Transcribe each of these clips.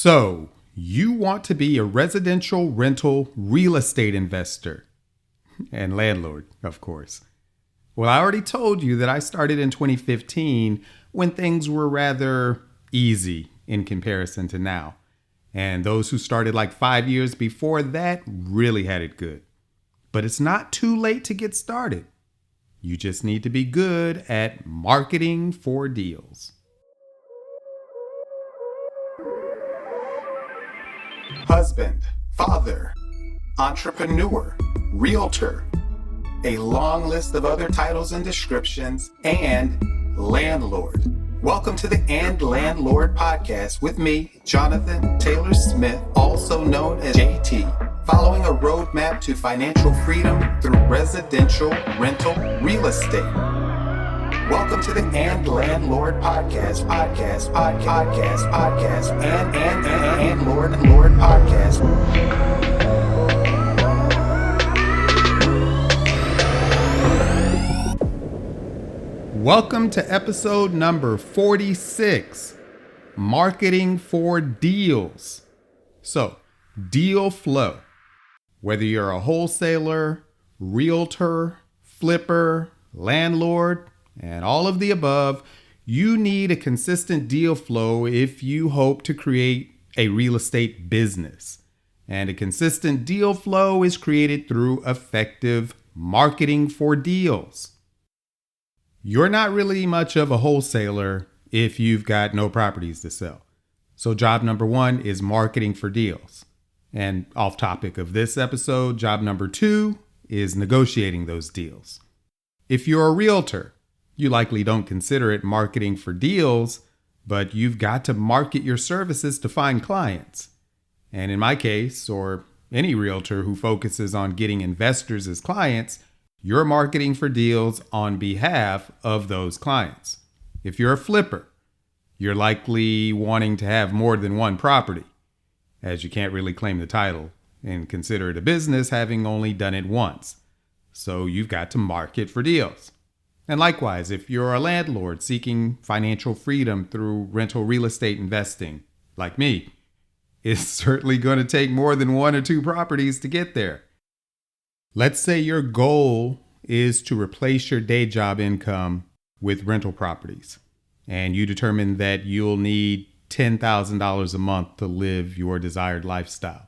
So, you want to be a residential rental real estate investor and landlord, of course. Well, I already told you that I started in 2015 when things were rather easy in comparison to now. And those who started like 5 years before that really had it good. But it's not too late to get started. You just need to be good at marketing for deals. Husband, father, entrepreneur, realtor, a long list of other titles and descriptions, and landlord. Welcome to the Landlord Podcast with me, Jonathan Taylor Smith, also known as JT, following a roadmap to financial freedom through residential rental real estate. Welcome to the Landlord Podcast, and Lord Podcast. Welcome to episode number 46, Marketing for Deals. So, deal flow. Whether you're a wholesaler, realtor, flipper, landlord, and all of the above, you need a consistent deal flow if you hope to create a real estate business. And a consistent deal flow is created through effective marketing for deals. You're not really much of a wholesaler if you've got no properties to sell. So job number one is marketing for deals. And off topic of this episode, job number two is negotiating those deals. If you're a realtor, you likely don't consider it marketing for deals, but you've got to market your services to find clients. And in my case, or any realtor who focuses on getting investors as clients, you're marketing for deals on behalf of those clients. If you're a flipper, you're likely wanting to have more than one property, as you can't really claim the title and consider it a business having only done it once. So you've got to market for deals. And likewise, if you're a landlord seeking financial freedom through rental real estate investing, like me, it's certainly going to take more than one or two properties to get there. Let's say your goal is to replace your day job income with rental properties, and you determine that you'll need $10,000 a month to live your desired lifestyle.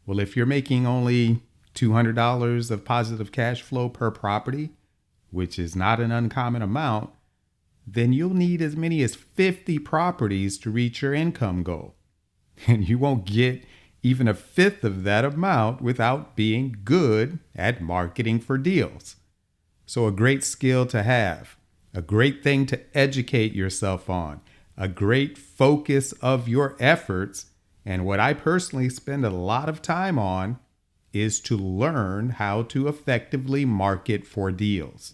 Well, if you're making only $200 of positive cash flow per property, which is not an uncommon amount, then you'll need as many as 50 properties to reach your income goal. And you won't get even a fifth of that amount without being good at marketing for deals. So a great skill to have, a great thing to educate yourself on, a great focus of your efforts, and what I personally spend a lot of time on is to learn how to effectively market for deals.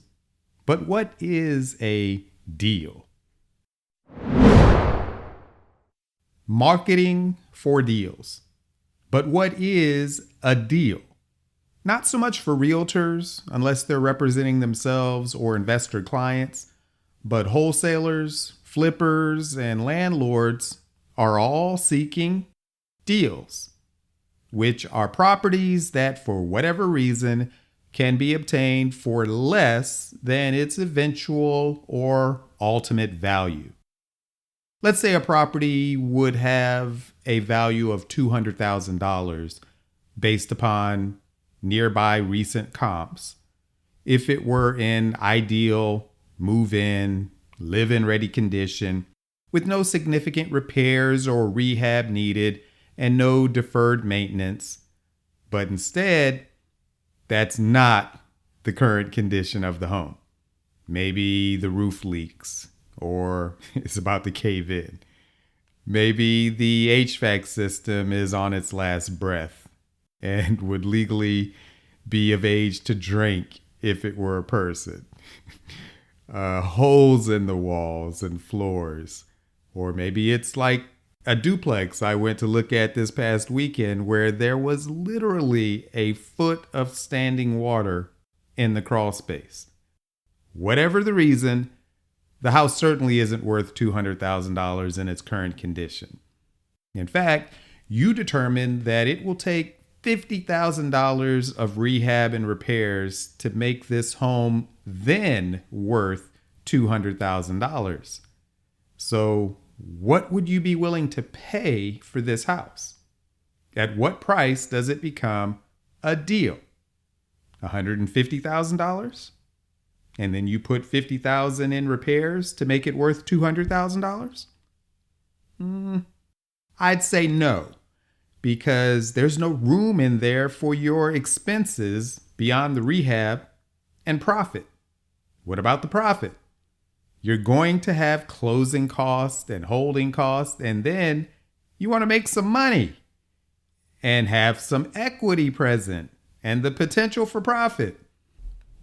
But what is a deal? Marketing for deals. But what is a deal? Not so much for realtors, unless they're representing themselves or investor clients, but wholesalers, flippers, and landlords are all seeking deals, which are properties that, for whatever reason, can be obtained for less than its eventual or ultimate value. Let's say a property would have a value of $200,000 based upon nearby recent comps if it were in ideal, move-in, live-in ready condition with no significant repairs or rehab needed and no deferred maintenance. But instead, that's not the current condition of the home. Maybe the roof leaks or it's about to cave in. Maybe the HVAC system is on its last breath and would legally be of age to drink if it were a person. Holes in the walls and floors. Or maybe it's like a duplex I went to look at this past weekend where there was literally a foot of standing water in the crawl space. Whatever the reason, the house certainly isn't worth $200,000 in its current condition. In fact, you determine that it will take $50,000 of rehab and repairs to make this home then worth $200,000. So, what would you be willing to pay for this house? At what price does it become a deal? $150,000? And then you put $50,000 in repairs to make it worth $200,000? I'd say no, because there's no room in there for your expenses beyond the rehab and profit. What about the profit? You're going to have closing costs and holding costs, and then you want to make some money and have some equity present and the potential for profit.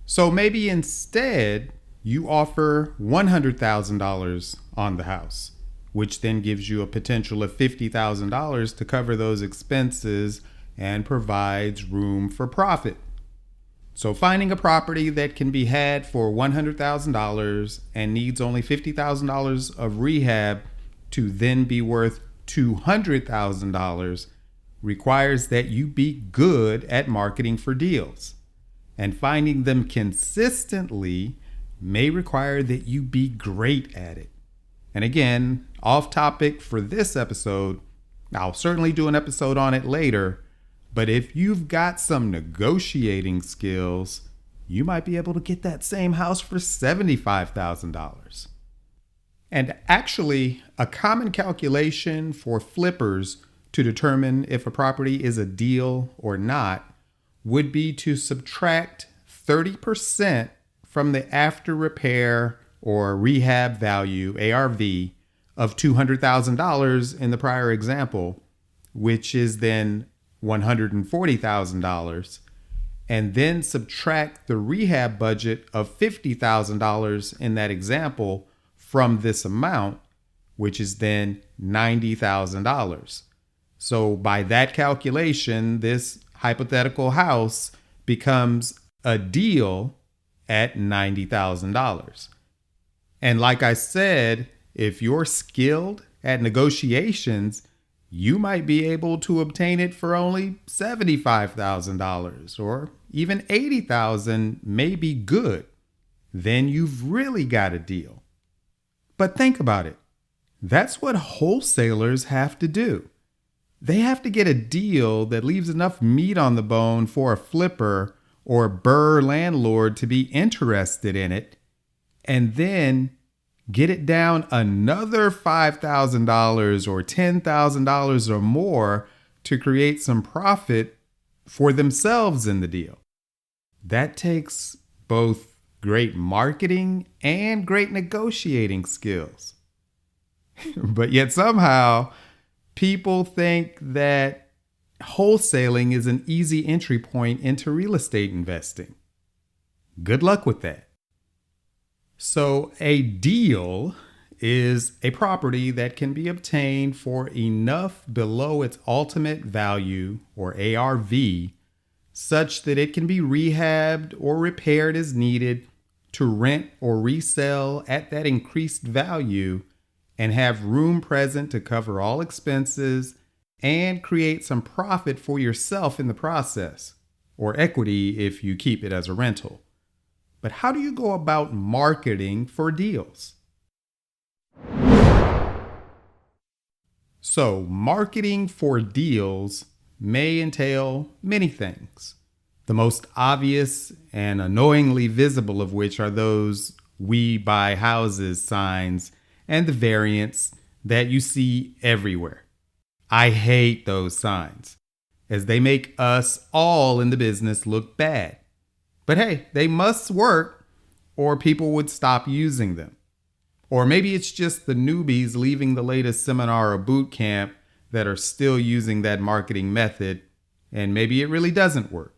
So maybe instead you offer $100,000 on the house, which then gives you a potential of $50,000 to cover those expenses and provides room for profit. So finding a property that can be had for $100,000 and needs only $50,000 of rehab to then be worth $200,000 requires that you be good at marketing for deals. And finding them consistently may require that you be great at it. And again, off topic for this episode, I'll certainly do an episode on it later, but if you've got some negotiating skills, you might be able to get that same house for $75,000. And actually, a common calculation for flippers to determine if a property is a deal or not would be to subtract 30% from the after repair or rehab value, ARV, of $200,000 in the prior example, which is then $140,000, and then subtract the rehab budget of $50,000 in that example from this amount, which is then $90,000. So by that calculation, this hypothetical house becomes a deal at $90,000. And like I said, if you're skilled at negotiations, you might be able to obtain it for only $75,000 or even $80,000 may be good. Then you've really got a deal. But think about it. That's what wholesalers have to do. They have to get a deal that leaves enough meat on the bone for a flipper or burr landlord to be interested in it, and then get it down another $5,000 or $10,000 or more to create some profit for themselves in the deal. That takes both great marketing and great negotiating skills. But yet somehow people think that wholesaling is an easy entry point into real estate investing. Good luck with that. So a deal is a property that can be obtained for enough below its ultimate value, or ARV, such that it can be rehabbed or repaired as needed to rent or resell at that increased value and have room present to cover all expenses and create some profit for yourself in the process, or equity if you keep it as a rental. But how do you go about marketing for deals? So, marketing for deals may entail many things. The most obvious and annoyingly visible of which are those "We Buy Houses" signs and the variants that you see everywhere. I hate those signs, as they make us all in the business look bad. But hey, they must work or people would stop using them. Or maybe it's just the newbies leaving the latest seminar or boot camp that are still using that marketing method, and maybe it really doesn't work.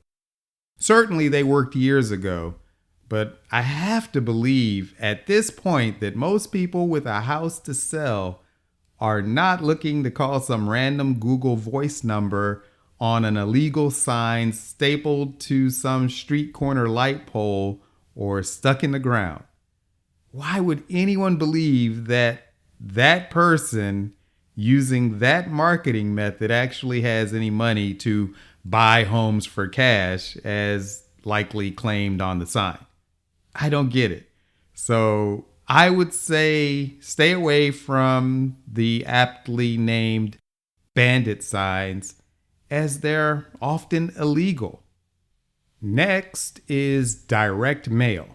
Certainly they worked years ago, but I have to believe at this point that most people with a house to sell are not looking to call some random Google voice number on an illegal sign stapled to some street corner light pole or stuck in the ground. Why would anyone believe that that person using that marketing method actually has any money to buy homes for cash as likely claimed on the sign. I don't get it. So I would say stay away from the aptly named bandit signs as they're often illegal. Next is direct mail,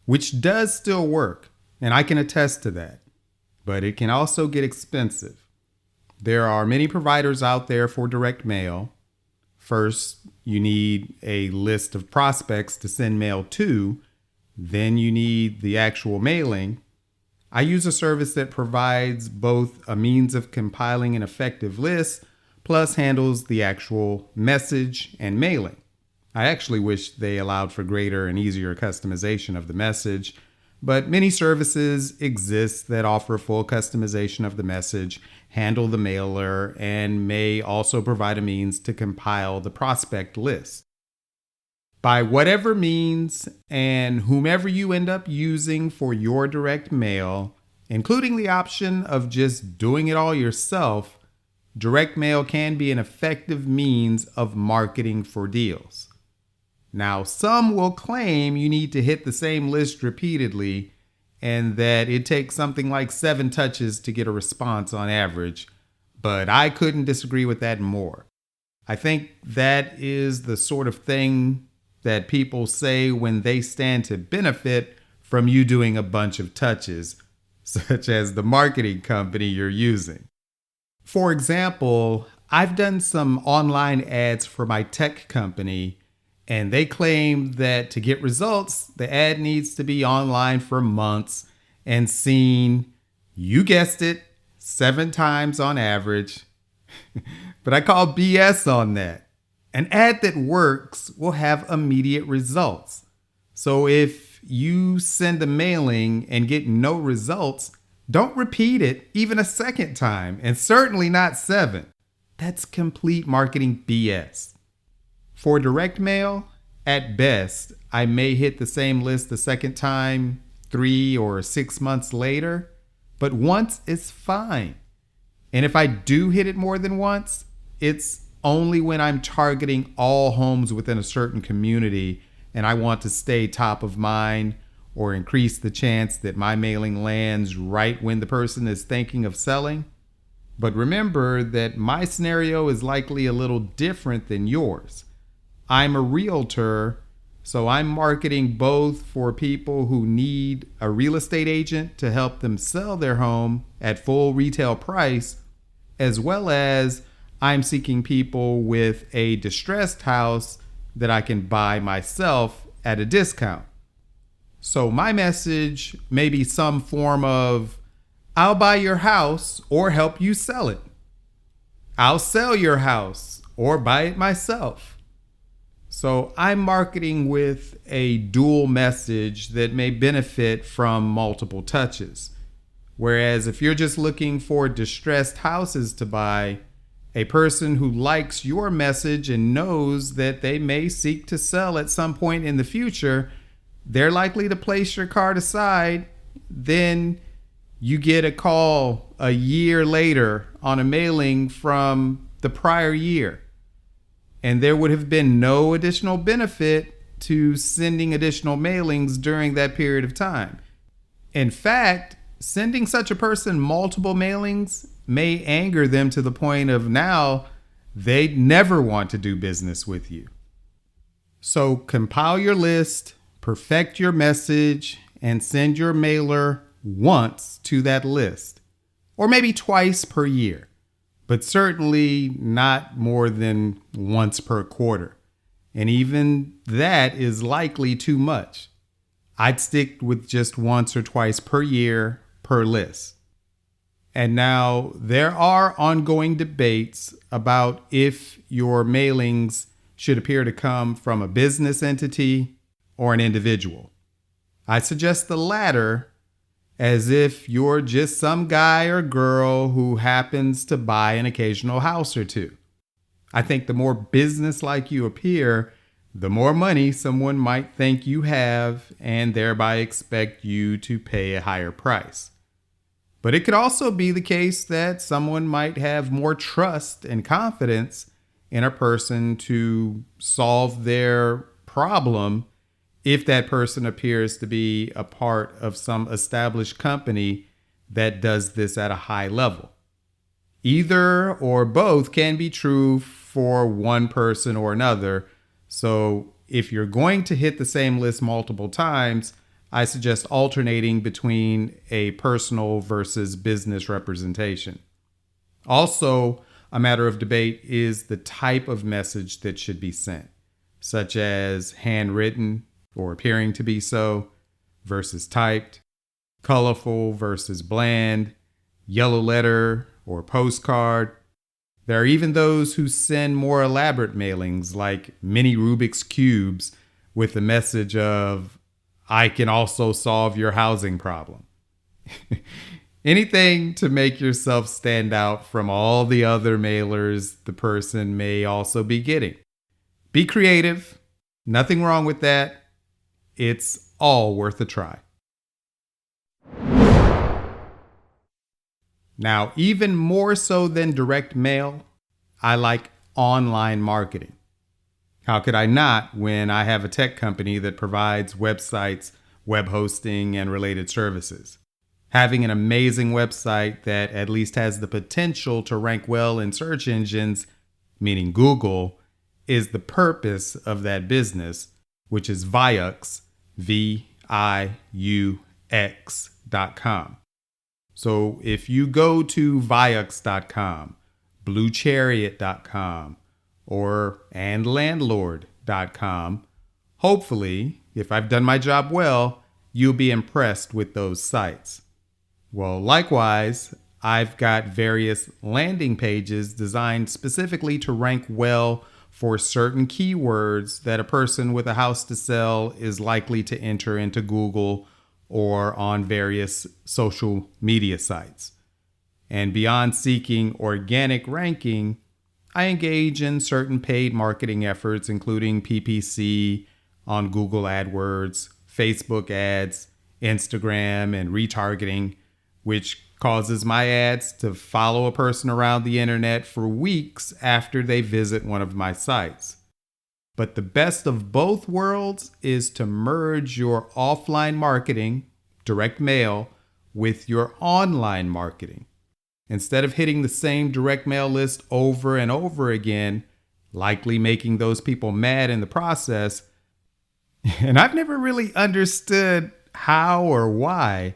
which does still work, and I can attest to that, but it can also get expensive. There are many providers out there for direct mail. First, you need a list of prospects to send mail to. Then you need the actual mailing. I use a service that provides both a means of compiling an effective list, plus handles the actual message and mailing. I actually wish they allowed for greater and easier customization of the message, but many services exist that offer full customization of the message, handle the mailer, and may also provide a means to compile the prospect list. By whatever means and whomever you end up using for your direct mail, including the option of just doing it all yourself, direct mail can be an effective means of marketing for deals. Now, some will claim you need to hit the same list repeatedly and that it takes something like 7 touches to get a response on average, but I couldn't disagree with that more. I think that is the sort of thing that people say when they stand to benefit from you doing a bunch of touches, such as the marketing company you're using. For example, I've done some online ads for my tech company, and they claim that to get results, the ad needs to be online for months and seen, you guessed it, 7 times on average. But I call BS on that. An ad that works will have immediate results. So if you send a mailing and get no results, don't repeat it even a second time, and certainly not 7. That's complete marketing BS. For direct mail, at best, I may hit the same list the second time 3 or 6 months later, but once is fine. And if I do hit it more than once, it's only when I'm targeting all homes within a certain community and I want to stay top of mind or increase the chance that my mailing lands right when the person is thinking of selling. But remember that my scenario is likely a little different than yours. I'm a realtor, so I'm marketing both for people who need a real estate agent to help them sell their home at full retail price, as well as I'm seeking people with a distressed house that I can buy myself at a discount. So my message may be some form of, I'll buy your house or help you sell it. I'll sell your house or buy it myself. So I'm marketing with a dual message that may benefit from multiple touches. Whereas if you're just looking for distressed houses to buy, a person who likes your message and knows that they may seek to sell at some point in the future, they're likely to place your card aside. Then you get a call a year later on a mailing from the prior year. And there would have been no additional benefit to sending additional mailings during that period of time. In fact, sending such a person multiple mailings may anger them to the point of now they'd never want to do business with you. So compile your list, perfect your message, and send your mailer once to that list, or maybe twice per year, but certainly not more than once per quarter. And even that is likely too much. I'd stick with just once or twice per year per list. And now there are ongoing debates about if your mailings should appear to come from a business entity or an individual. I suggest the latter, as if you're just some guy or girl who happens to buy an occasional house or two. I think the more business-like you appear, the more money someone might think you have and thereby expect you to pay a higher price. But it could also be the case that someone might have more trust and confidence in a person to solve their problem if that person appears to be a part of some established company that does this at a high level. Either or both can be true for one person or another. So if you're going to hit the same list multiple times, I suggest alternating between a personal versus business representation. Also, a matter of debate is the type of message that should be sent, such as handwritten or appearing to be so versus typed, colorful versus bland, yellow letter or postcard. There are even those who send more elaborate mailings like mini Rubik's Cubes with the message of, "I can also solve your housing problem." Anything to make yourself stand out from all the other mailers the person may also be getting. Be creative. Nothing wrong with that. It's all worth a try. Now, even more so than direct mail, I like online marketing. How could I not when I have a tech company that provides websites, web hosting, and related services? Having an amazing website that at least has the potential to rank well in search engines, meaning Google, is the purpose of that business, which is Viux, VIUX.com. So if you go to Viux.com, BlueChariot.com, or Landlord.com, hopefully, if I've done my job well, you'll be impressed with those sites. Well, likewise, I've got various landing pages designed specifically to rank well for certain keywords that a person with a house to sell is likely to enter into Google or on various social media sites. And beyond seeking organic ranking, I engage in certain paid marketing efforts, including PPC on Google AdWords, Facebook ads, Instagram, and retargeting, which causes my ads to follow a person around the internet for weeks after they visit one of my sites. But the best of both worlds is to merge your offline marketing, direct mail, with your online marketing. Instead of hitting the same direct mail list over and over again, likely making those people mad in the process. And I've never really understood how or why,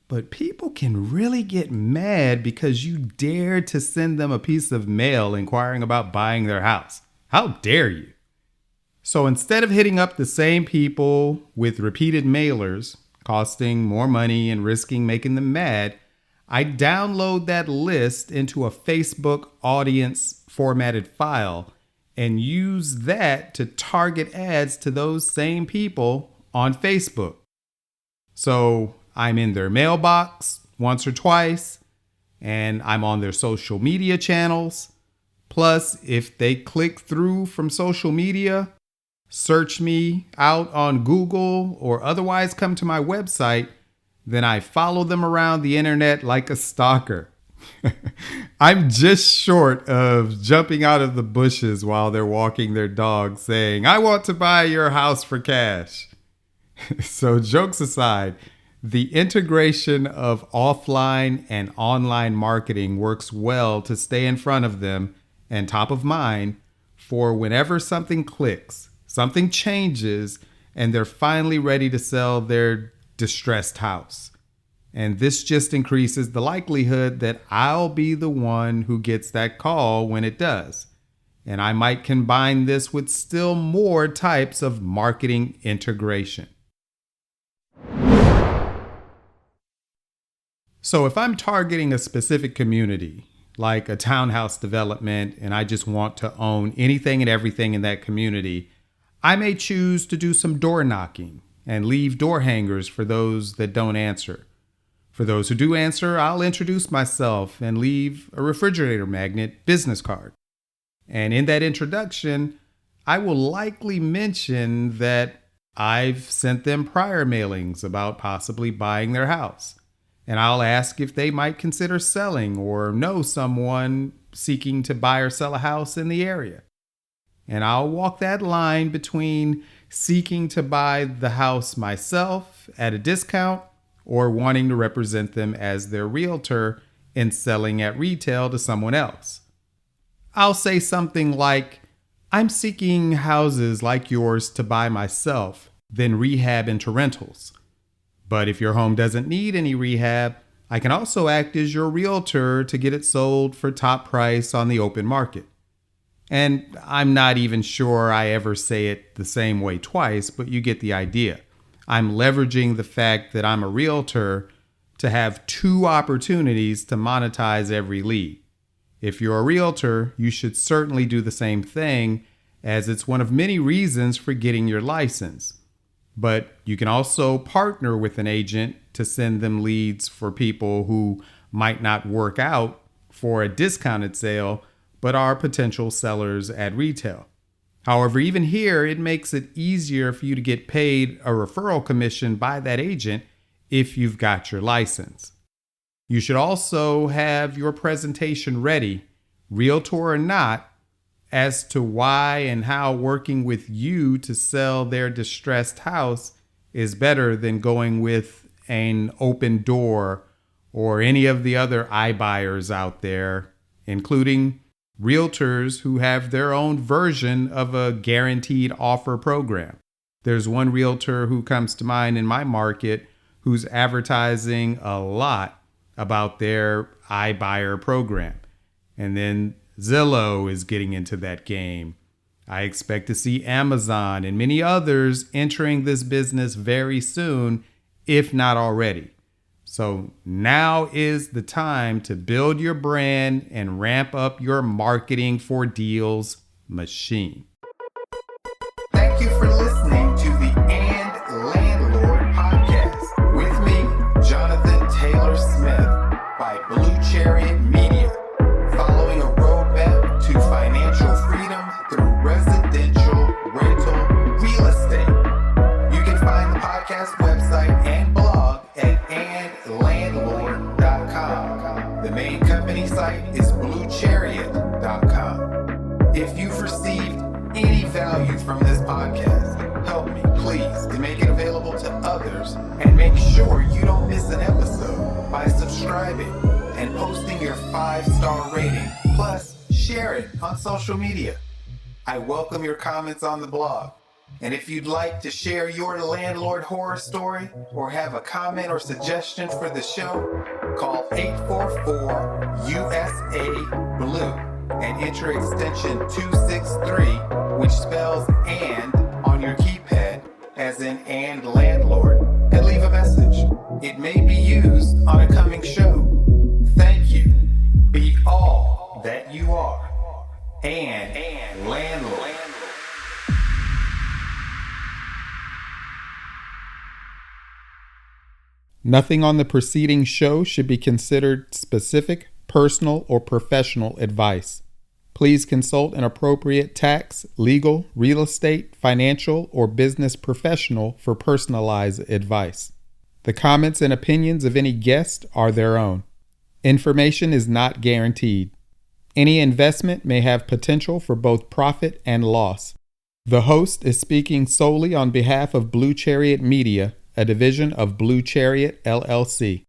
but people can really get mad because you dare to send them a piece of mail inquiring about buying their house. How dare you? So instead of hitting up the same people with repeated mailers, costing more money and risking making them mad, I download that list into a Facebook audience formatted file and use that to target ads to those same people on Facebook. So I'm in their mailbox once or twice, and I'm on their social media channels. Plus, if they click through from social media, search me out on Google, or otherwise come to my website, then I follow them around the internet like a stalker. I'm just short of jumping out of the bushes while they're walking their dog saying, "I want to buy your house for cash." So jokes aside, the integration of offline and online marketing works well to stay in front of them and top of mind for whenever something clicks, something changes, and they're finally ready to sell their distressed house. And this just increases the likelihood that I'll be the one who gets that call when it does. And I might combine this with still more types of marketing integration. So if I'm targeting a specific community, like a townhouse development, and I just want to own anything and everything in that community, I may choose to do some door knocking and leave door hangers for those that don't answer. For those who do answer, I'll introduce myself and leave a refrigerator magnet business card. And in that introduction, I will likely mention that I've sent them prior mailings about possibly buying their house. and I'll ask if they might consider selling or know someone seeking to buy or sell a house in the area. And I'll walk that line between seeking to buy the house myself at a discount or wanting to represent them as their realtor and selling at retail to someone else. I'll say something like, I'm seeking houses like yours to buy myself, then rehab into rentals. But if your home doesn't need any rehab, I can also act as your realtor to get it sold for top price on the open market. And I'm not even sure I ever say it the same way twice, but you get the idea. I'm leveraging the fact that I'm a realtor to have two opportunities to monetize every lead. If you're a realtor, you should certainly do the same thing, as it's one of many reasons for getting your license. But you can also partner with an agent to send them leads for people who might not work out for a discounted sale, but are potential sellers at retail. However, even here, it makes it easier for you to get paid a referral commission by that agent if you've got your license. You should also have your presentation ready, realtor or not, as to why and how working with you to sell their distressed house is better than going with an open door or any of the other iBuyers out there, including realtors who have their own version of a guaranteed offer program. There's one realtor who comes to mind in my market who's advertising a lot about their iBuyer program. And then Zillow is getting into that game. I expect to see Amazon and many others entering this business very soon, if not already. So now is the time to build your brand and ramp up your marketing for deals machine. Thank you for listening to the Landlord Podcast with me, Jonathan Taylor Smith, by Blue Chariot Media, following a roadmap to financial freedom through residential rental real estate. You can find the podcast website and blog at landlord.com. The main company site is bluechariot.com. If you've received any value from this podcast, help me, please, to make it available to others, and make sure you don't miss an episode by subscribing and posting your 5-star rating. Plus, share it on social media. I welcome your comments on the blog. And if you'd like to share your landlord horror story or have a comment or suggestion for the show, call 844-USA-BLUE and enter extension 263, which spells "and" on your keypad, as in "and landlord," and leave a message. It may be used on a coming show. Thank you. Be all that you are. And landlord. Nothing on the preceding show should be considered specific, personal, or professional advice. Please consult an appropriate tax, legal, real estate, financial, or business professional for personalized advice. The comments and opinions of any guest are their own. Information is not guaranteed. Any investment may have potential for both profit and loss. The host is speaking solely on behalf of Blue Chariot Media, a division of Blue Chariot, LLC.